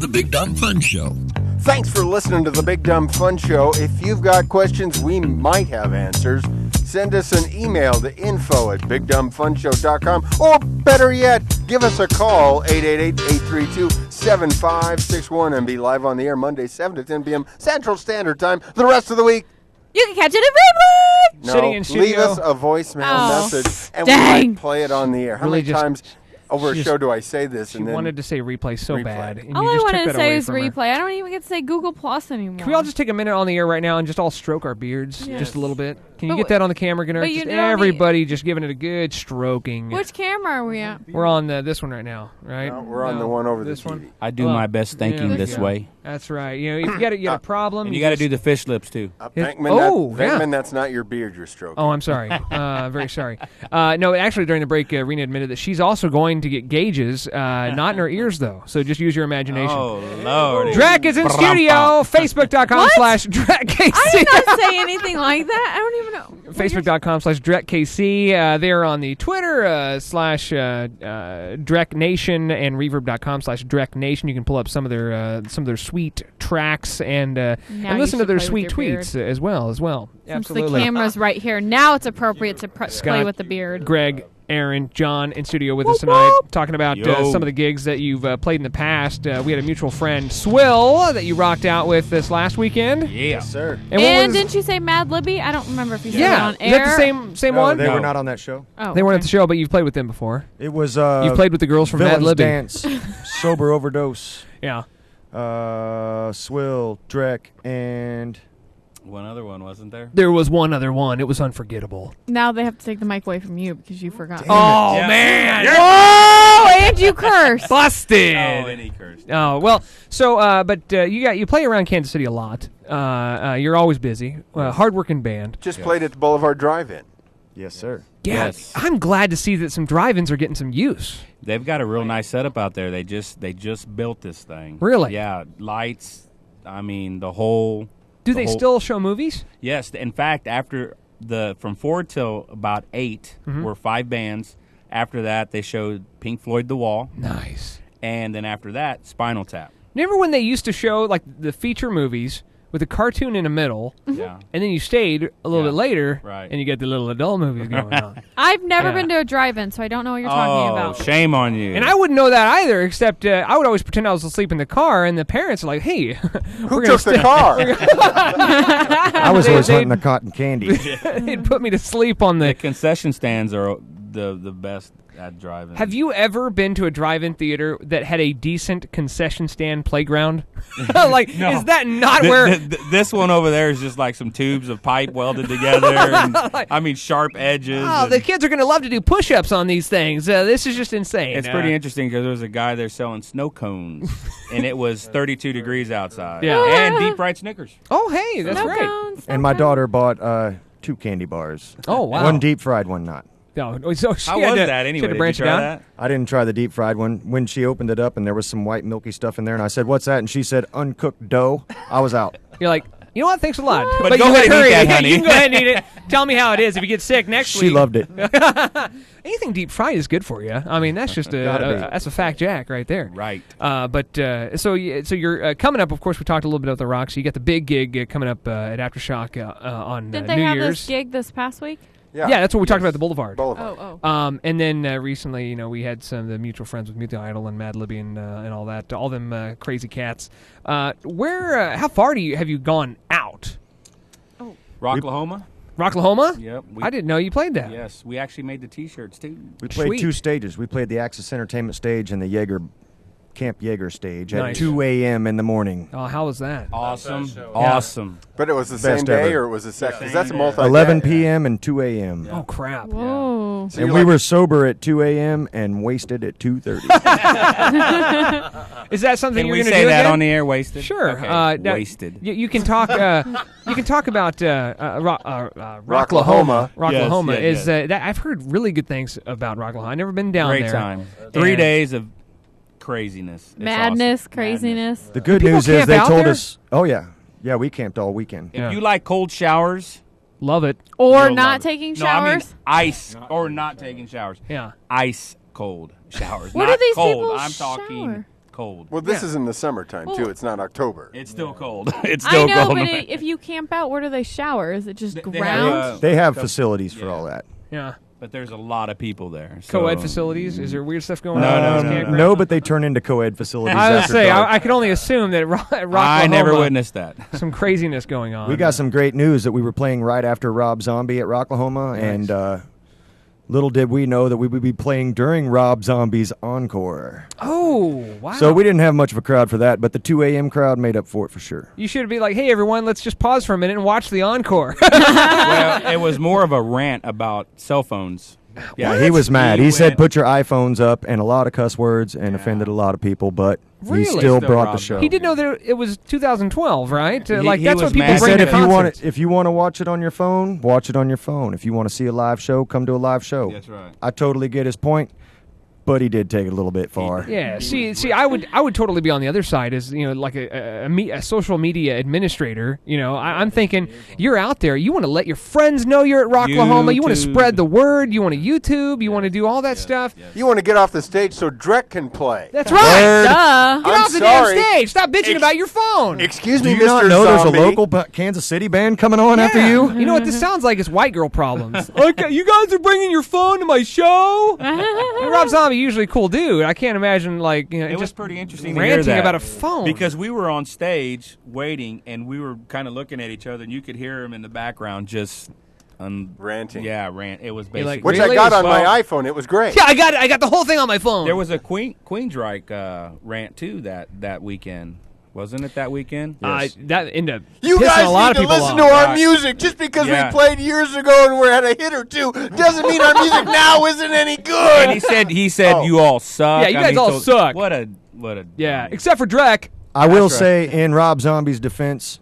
The Big Dumb Fun Show. Thanks for listening to the Big Dumb Fun Show. If you've got questions we might have answers, send us an email to info@bigdumbfunshow.com, or better yet, give us a call, 888-832-7561, and be live on the air Monday, 7 to 10 p.m. Central Standard Time. The rest of the week, you can catch it in replay. No, Sitting in studio. leave us a voicemail message, and we might play it on the air. How Really many times over a show do I say this? She and then wanted to say replay so bad. And all you I just wanted took to that say away is from her. replay. I don't even get to say Google Plus anymore. Can we all just take a minute on the air right now and just all stroke our beards just a little bit? Can you But get that on the camera, Gunnar? but you Just don't everybody just giving it a good stroking. Which camera are we at? We're on this one right now, right? No, we're on the one over this the TV. one. I do my best thinking yeah, this yeah. way. That's right. You know, if you got a problem, And you got to do the fish lips, too. Venkman, that's not your beard you're stroking. Oh, I'm sorry. Very sorry. No, actually, during the break, Rena admitted that she's also going to get gauges, not in her ears, though. So just use your imagination. Oh, Lord. DREK is in studio. Facebook.com/DREKKC. I did not say anything like that. I don't even know. Facebook.com/DREKKC. They're on the Twitter /DREK Nation and Reverb.com/DREK Nation. You can pull up some of their sweet tracks and listen to their sweet tweets as well. Since Absolutely. the camera's right here, now it's appropriate to play with the beard. Greg, Aaron, John in studio with us tonight, talking about some of the gigs that you've played in the past. We had a mutual friend, Swill, that you rocked out with this last weekend. Yeah. Yes, sir. And didn't you say Mad Libby? I don't remember if you said it on air. Is that the same one? They were not on that show. Oh, They weren't at the show, but you've played with them before. It was You've played with the girls from Mad Villains Libby. Dance, Sober Overdose, Yeah. Swill, DREK, and One other one, wasn't there? There was one other one. It was unforgettable. Now they have to take the mic away from you because you forgot. Oh, Yeah. man. Whoa! And you cursed. Busted. Oh, and he cursed. Oh, well, so, but you play around Kansas City a lot. You're always busy. Hard-working band. Just played at the Boulevard Drive-In. yes, sir. Yeah, Yes. I'm glad to see that some drive-ins are getting some use. They've got a real nice setup out there. They just built this thing. Really? Yeah. Lights. I mean, the whole. Do the they whole- still show movies? Yes. In fact, after from 4 till about 8 were 5 bands. After that, they showed Pink Floyd The Wall. Nice. And then after that, Spinal Tap. Remember when they used to show, like, the feature movies with a cartoon in the middle, Yeah. and then you stayed a little bit later, Right. and you get the little adult movies going on. I've never Yeah. been to a drive-in, so I don't know what you're talking about. Shame on you. And I wouldn't know that either, except I would always pretend I was asleep in the car, and the parents are like, hey, Who took the car? I was always hunting the cotton candy. they'd put me to sleep on the the... concession stands are the best at driving. Have you ever been to a drive-in theater that had a decent concession stand playground? Like, No. is that not where... This one over there is just like some tubes of pipe welded together. And, I mean, sharp edges. Oh, and the kids are going to love to do push-ups on these things. This is just insane. it's pretty interesting because there was a guy there selling snow cones, and it was 32 degrees outside. Yeah. And deep fried Snickers. Oh, hey, that's Snow right. cones, And my snow daughter bought 2 candy bars. Oh, wow. One deep fried, one not. No, so she How had was to, that she anyway? had to Did branch you it try out? that? I didn't try the deep fried one. When she opened it up and there was some white milky stuff in there, and I said, "What's that?" And she said, "Uncooked dough." I was out. You're like, you know what? Thanks a lot. But go you ahead and hurry. eat that, honey. You can go ahead and eat it. Tell me how it is. If you get sick next week. She loved it. Anything deep fried is good for you. I mean, that's just that's a fact jack right there. Right. So you're coming up. Of course, we talked a little bit about the Rock. So you got the big gig coming up at Aftershock on Didn't New they have Year's. this gig this past week? Yeah, that's what we talked about at the Boulevard. Oh. And then recently, we had some of the mutual friends with Mute the Idol and Mad Libby and all that, all them crazy cats. How far have you gone out? Rocklahoma? Rocklahoma? Yep. I didn't know you played that. Yes, we actually made the T-shirts too. We played Sweet. 2 stages. We played the Axis Entertainment stage and the Camp Jaeger stage Nice. at 2 a.m. in the morning. Oh, how was that? Awesome. Awesome. But it was the same Best day, ever. or it was the second? Because that's a multi. 11 p.m. and 2 a.m. Oh, crap. Whoa. So And we were sober at 2 a.m. and wasted at 2:30. Is that something Can you're we going to say do that again? on the air? Wasted. Sure. Okay. Now, wasted. You can talk. You can talk about Rocklahoma. Rocklahoma Yes, is that I've heard really good things about Rocklahoma. I've never been down Great there. time. 3 And- days of craziness. It's Madness, awesome. craziness. The good people news is camp they out told there? us. Oh yeah, we camped all weekend. If Yeah. you like cold showers, Love it. Or you'll not love it. taking No, I mean showers. ice or not taking showers. Yeah. Ice cold showers. Where not do these cold. people I'm talking shower? cold. Well, this is in the summertime, too. It's not October. It's still cold. It's still I know, cold. but if you camp out, where do they shower? Is it just They ground? They have facilities for all that. Yeah. But there's a lot of people there. So. Co-ed facilities? Is there weird stuff going on? No, but they turn into co-ed facilities. I was after say dark. I could only assume that I never witnessed that. Some craziness going on. We got some great news that we were playing right after Rob Zombie at ROCKtober, and little did we know that we would be playing during Rob Zombie's encore. Oh, wow. So we didn't have much of a crowd for that, but the 2 a.m. crowd made up for it for sure. You should be like, hey, everyone, let's just pause for a minute and watch the encore. Well, it was more of a rant about cell phones. Yeah, he was mad. He said, put your iPhones up, and a lot of cuss words, and offended a lot of people, but Really? he still brought the Rob show. He didn't know that it was 2012, right? He That's was what people mad. bring He to said concerts. if you want to watch it on your phone, watch it on your phone. If you want to see a live show, come to a live show. That's right. I totally get his point, but he did take it a little bit far. Yeah, see, I would totally be on the other side as like a social media administrator. I'm thinking you're out there. You want to let your friends know you're at Rocklahoma. You want to spread the word. You want to YouTube. You want to do all that stuff. You want to get off the stage so DREK can play. That's right. Duh. Get off the damn stage. Stop bitching about your phone. Excuse Do me, you not Mr. know Zombie. there's a local Kansas City band coming on after you? You know what this sounds like? It's white girl problems. Okay, you guys are bringing your phone to my show. And Rob Zombie, usually a cool dude. I can't imagine It was just pretty interesting to hear ranting that about a phone because we were on stage waiting and we were kind of looking at each other and you could hear him in the background just ranting. Yeah, rant. It was basically Which Really? I got on Well, my iPhone. It was great. Yeah, I got the whole thing on my phone. There was a Queensryche rant too that weekend. Wasn't it that weekend? That ended up You pissing guys a lot need of to people listen off. to our Right. music. Just because Yeah. we played years ago and we had a hit or two doesn't mean our music now isn't any good. And he said Oh. you all suck. Yeah, you guys all suck. What a Yeah, except for DREK. I will That's say, in Rob Zombie's defense,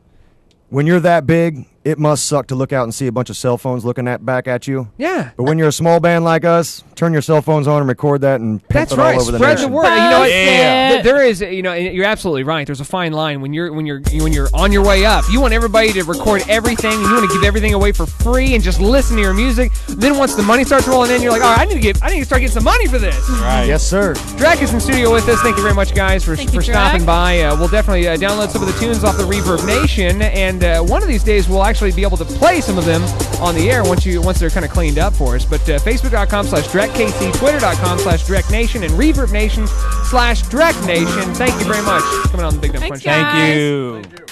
when you're that big, it must suck to look out and see a bunch of cell phones looking back at you. Yeah. But when you're a small band like us, turn your cell phones on and record that and pimp That's it all right. over the Spread the nation. word. You know what? Yeah. There is. You're absolutely right. There's a fine line when you're on your way up. You want everybody to record everything. You want to give everything away for free and just listen to your music. Then once the money starts rolling in, you're like, all right, I need to start getting some money for this. Right. Yes, sir. DREK is in studio with us. Thank you very much, guys, for Thank you, stopping DREK. by. We'll definitely download some of the tunes off the Reverb Nation, and one of these days we'll actually be able to play some of them on the air once they're kind of cleaned up for us. But Facebook.com/DREKKC, Twitter.com/DREKNation, and ReverbNation/DREKNation. Thank you very much for coming on the Big Dumb Fun Thanks, Show. guys. Thank you.